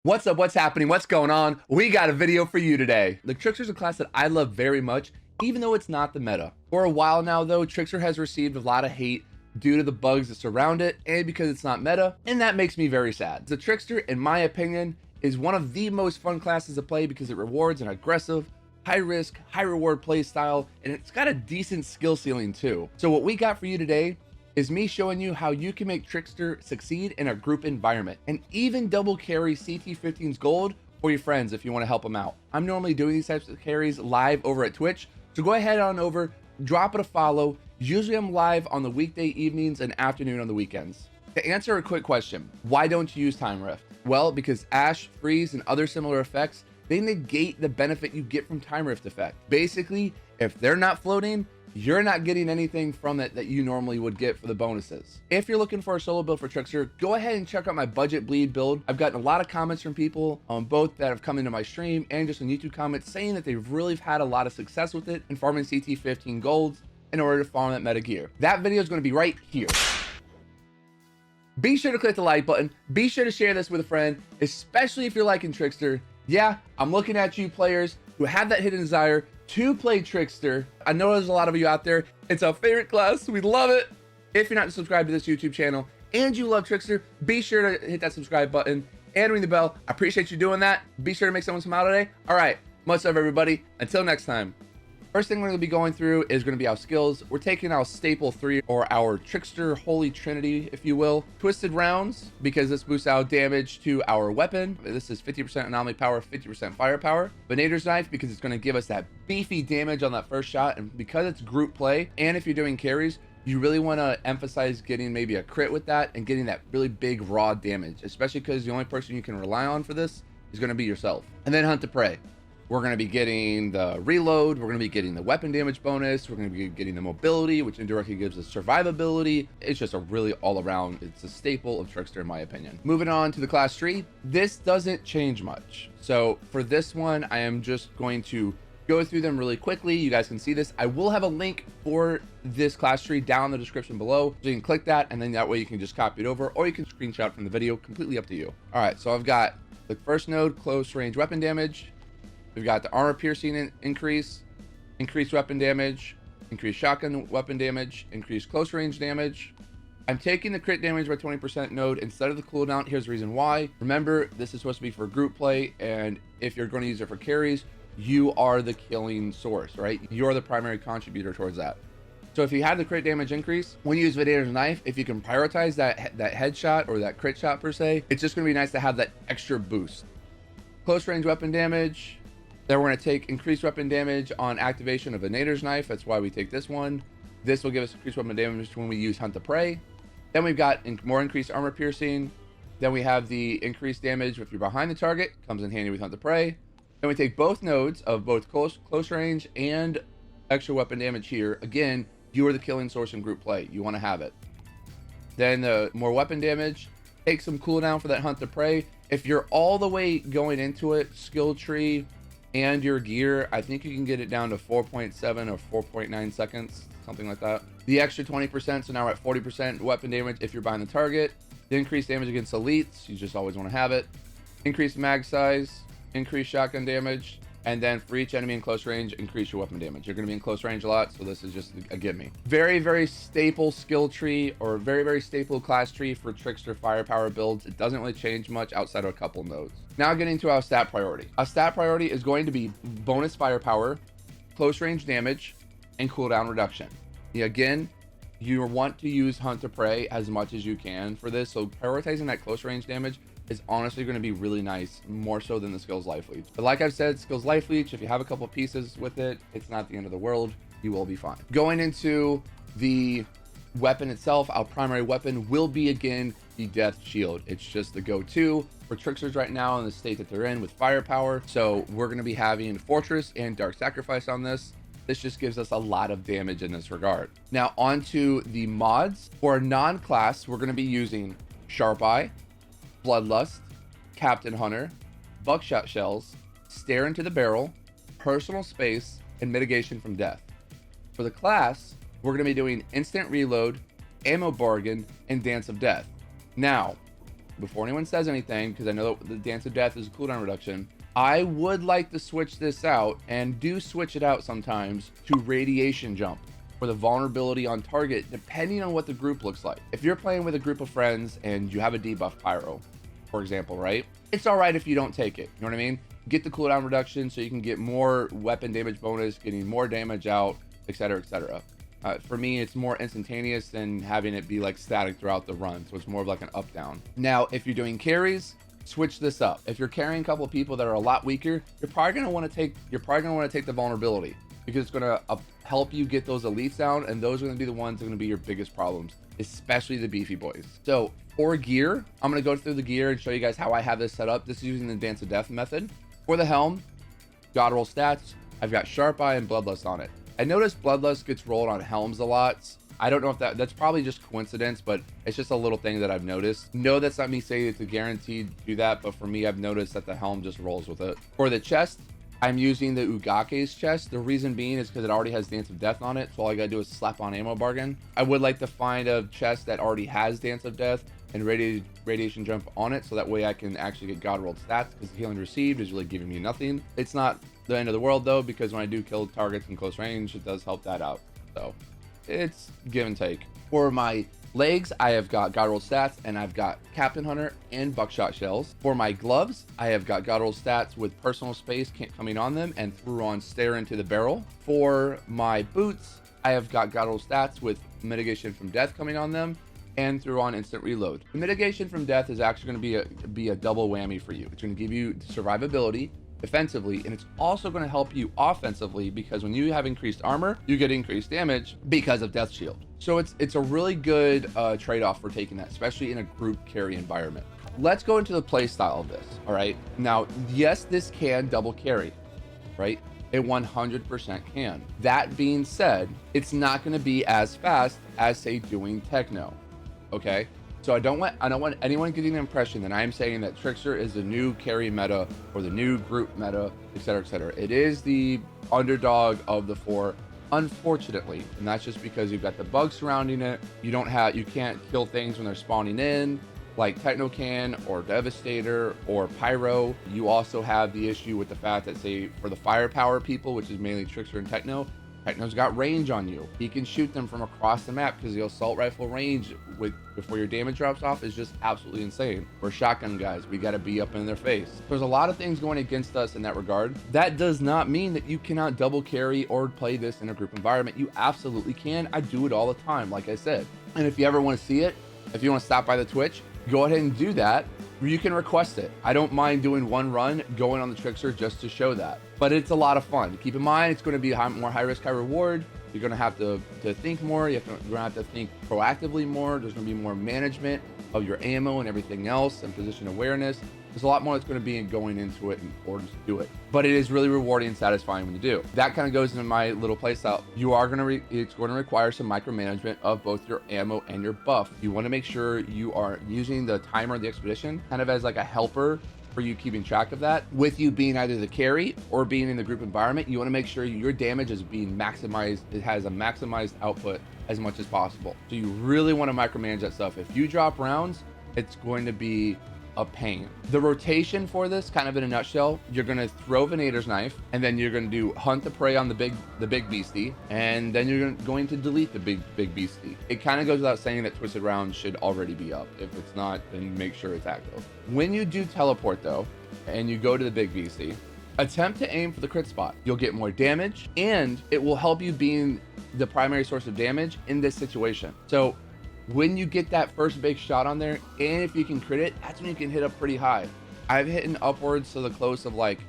What's up? What's happening? What's going on? We got a video for you today. The Trickster is a class that I love very much, even though it's not the meta. For a while now though, Trickster has received a lot of hate due to the bugs that surround it and because it's not meta, and that makes me very sad. The Trickster, in my opinion, is one of the most fun classes to play because it rewards an aggressive, high risk, high reward play style, and it's got a decent skill ceiling too. So what we got for you today is me showing you how you can make Trickster succeed in a group environment and even double carry CT15's gold for your friends if you want to help them out. I'm normally doing these types of carries live over at Twitch, so go ahead on over, drop it a follow. Usually I'm live on the weekday evenings and afternoon on the weekends. To answer a quick question, why don't you use Time Rift? Well, because Ash, Freeze, and other similar effects, they negate the benefit you get from Time Rift effect. Basically, if they're not floating, you're not getting anything from it that you normally would get for the bonuses. If you're looking for a solo build for Trickster, go ahead and check out my budget bleed build. I've gotten a lot of comments from people on both that have come into my stream and just on YouTube comments saying that they've really had a lot of success with it in farming CT15 golds in order to farm that meta gear. That video is going to be right here. Be sure to click the like button. Be sure to share this with a friend, especially if you're liking Trickster. Yeah, I'm looking at you players who have that hidden desire to play Trickster. I know there's a lot of you out there. It's our favorite class. We love it. If you're not subscribed to this YouTube channel and you love Trickster, be sure to hit that subscribe button and ring the bell. I appreciate you doing that. Be sure to make someone smile today. All right, much love everybody. Until next time. First thing we're going to be going through is going to be our skills. We're taking our staple 3, or our Trickster Holy Trinity, if you will. Twisted Rounds, because this boosts our damage to our weapon. This is 50% anomaly power, 50% firepower. Venator's Knife, because it's going to give us that beefy damage on that first shot. And because it's group play, and if you're doing carries, you really want to emphasize getting maybe a crit with that and getting that really big raw damage, especially because the only person you can rely on for this is going to be yourself. And then Hunt to Prey. We're going to be getting the reload. We're going to be getting the weapon damage bonus. We're going to be getting the mobility, which indirectly gives us survivability. It's just a really all around, it's a staple of Trickster in my opinion. Moving on to the class tree. This doesn't change much. So for this one, I am just going to go through them really quickly. You guys can see this. I will have a link for this class tree down in the description below. So you can click that, and then that way you can just copy it over, or you can screenshot from the video, completely up to you. All right, so I've got the first node, close range weapon damage. We've got the armor piercing increase, increased weapon damage, increased shotgun weapon damage, increased close range damage. I'm taking the crit damage by 20% node instead of the cooldown. Here's the reason why. Remember, this is supposed to be for group play, and if you're going to use it for carries, you are the killing source, right? You're the primary contributor towards that. So if you had the crit damage increase, when you use Venator's Knife, if you can prioritize that headshot or that crit shot per se, it's just going to be nice to have that extra boost. Close range weapon damage. Then we're going to take increased weapon damage on activation of Venator's Knife. That's why we take this one. This will give us increased weapon damage when we use Hunt to Prey. Then we've got more increased armor piercing. Then we have the increased damage if you're behind the target. Comes in handy with Hunt to Prey. Then we take both nodes of both close range and extra weapon damage here. Again, you are the killing source in group play. You want to have it. Then the more weapon damage. Take some cooldown for that Hunt to Prey. If you're all the way going into it, skill tree and your gear, I think you can get it down to 4.7 or 4.9 seconds, something like that. The extra 20%, so now we're at 40% weapon damage if you're behind the target. The increased damage against elites, you just always want to have it. Increased mag size, increased shotgun damage, and then for each enemy in close range, increase your weapon damage. You're going to be in close range a lot, so this is just a gimme. Very, very staple skill tree, or very, very staple class tree for Trickster firepower builds. It doesn't really change much outside of a couple nodes. Now getting to our stat priority. Our stat priority is going to be bonus firepower, close range damage, and cooldown reduction. Again, you want to use Hunt to Prey as much as you can for this, so prioritizing that close range damage is honestly going to be really nice, more so than the skills life leech. But like I've said, skills life leech, if you have a couple pieces with it, it's not the end of the world. You will be fine. Going into the weapon itself, our primary weapon will be again the death shield. It's just the go-to for Tricksters right now in the state that they're in with firepower. So we're going to be having Fortress and Dark Sacrifice on this. This just gives us a lot of damage in this regard. Now onto the mods. For a non-class, we're going to be using Sharp Eye, Bloodlust, Captain Hunter, Buckshot Shells, Stare into the Barrel, Personal Space, and Mitigation from Death. For the class, we're going to be doing Instant Reload, Ammo Bargain, and Dance of Death. Now, before anyone says anything, because I know that the Dance of Death is a cooldown reduction, I would like to switch this out, and do switch it out sometimes, to Radiation Jump, for the vulnerability on target, depending on what the group looks like. If you're playing with a group of friends and you have a debuff pyro, for example, right? It's all right if you don't take it. You know what I mean? Get the cooldown reduction so you can get more weapon damage bonus, getting more damage out, etc., etc. For me, it's more instantaneous than having it be like static throughout the run. So it's more of like an up down. Now, if you're doing carries, switch this up. If you're carrying a couple of people that are a lot weaker, you're probably gonna want to take the vulnerability, because it's gonna help you get those elites down, and those are gonna be the ones that are gonna be your biggest problems, especially the beefy boys. So for gear, I'm gonna go through the gear and show you guys how I have this set up. This is using the Dance of Death method. For the helm, God roll stats, I've got Sharp Eye and Bloodlust on it. I noticed Bloodlust gets rolled on helms a lot. I don't know if that's probably just coincidence, but it's just a little thing that I've noticed. No, that's not me saying it's a guaranteed to do that, but for me, I've noticed that the helm just rolls with it. For the chest, I'm using the Ugake's chest. The reason being is because it already has Dance of Death on it, so all I gotta do is slap on ammo bargain. I would like to find a chest that already has Dance of Death and Radiation Jump on it, so that way I can actually get God rolled stats, because the healing received is really giving me nothing. It's not the end of the world though, because when I do kill targets in close range, it does help that out. So it's give and take. For my legs, I have got God roll stats, and I've got Captain Hunter and Buckshot Shells. For my gloves, I have got God roll stats with personal space coming on them, and through on Stare into the Barrel. For my boots, I have got God roll stats with mitigation from death coming on them, and through on instant reload. The mitigation from death is actually going to be a double whammy for you. It's going to give you survivability defensively, and it's also going to help you offensively, because when you have increased armor, you get increased damage because of Death Shield. So it's a really good trade-off for taking that, especially in a group carry environment. Let's go into the play style of this. All right, now, yes, this can double carry, right? It 100% can. That being said, it's not going to be as fast as, say, doing techno. Okay, so I don't want anyone getting the impression that I'm saying that Trickster is the new carry meta or the new group meta, etc., etc. It is the underdog of the four, unfortunately, and that's just because you've got the bugs surrounding it. You can't kill things when they're spawning in, like Techno can, or Devastator, or Pyro. You also have the issue with the fact that, say, for the firepower people, which is mainly Trickster and Techno's got range on you. He can shoot them from across the map, because the assault rifle range before your damage drops off is just absolutely insane. We're shotgun guys. We got to be up in their face. There's a lot of things going against us in that regard. That does not mean that you cannot double carry or play this in a group environment. You absolutely can. I do it all the time, like I said. And if you ever want to see it, if you want to stop by the Twitch, go ahead and do that. You can request it. I don't mind doing one run, going on the Trickster just to show that. But it's a lot of fun. Keep in mind, it's going to be more high risk, high reward. You're going to have to think more. You're going to have to think proactively more. There's going to be more management of your ammo and everything else, and position awareness. There's a lot more that's going to be going into it in order to do it. But it is really rewarding and satisfying when you do. That kind of goes into my little playstyle. It's going to require some micromanagement of both your ammo and your buff. You want to make sure you are using the timer of the expedition kind of as like a helper for you keeping track of that. With you being either the carry or being in the group environment, you want to make sure your damage is being maximized. It has a maximized output as much as possible. So you really want to micromanage that stuff. If you drop rounds, it's going to be a pain. The rotation for this, kind of in a nutshell, you're going to throw Venator's Knife, and then you're going to do Hunt the Prey on the big beastie, and then you're going to delete the big beastie. It kind of goes without saying that Twisted Round should already be up. If it's not, then make sure it's active. When you do teleport though, and you go to the big beastie, attempt to aim for the crit spot. You'll get more damage, and it will help you being the primary source of damage in this situation. So when you get that first big shot on there, and if you can crit it, that's when you can hit up pretty high. I've hit upwards to the close of like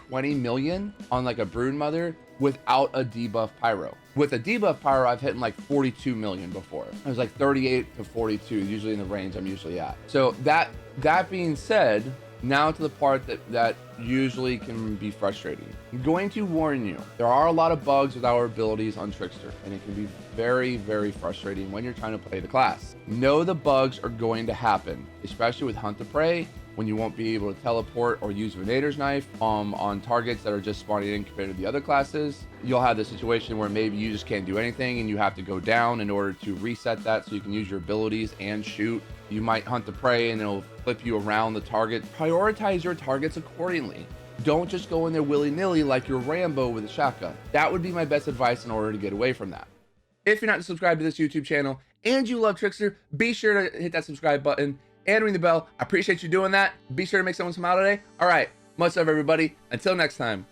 20 million on like a Broodmother without a debuff pyro. With a debuff pyro, I've hit like 42 million before. It was like 38 to 42, usually in the range I'm usually at. So that being said, now to the part that usually can be frustrating. I'm going to warn you, there are a lot of bugs with our abilities on Trickster, and it can be very, very frustrating when you're trying to play the class. Know the bugs are going to happen, especially with Hunt the Prey, when you won't be able to teleport or use Venator's Knife on targets that are just spawning in compared to the other classes. You'll have the situation where maybe you just can't do anything and you have to go down in order to reset that so you can use your abilities and shoot. You might Hunt the Prey and it'll clip you around the target. Prioritize your targets accordingly. Don't just go in there willy-nilly like you're Rambo with a shotgun. That would be my best advice in order to get away from that. If you're not subscribed to this YouTube channel and you love Trickster, be sure to hit that subscribe button and ring the bell. I appreciate you doing that. Be sure to make someone smile today. All right, much love, everybody. Until next time.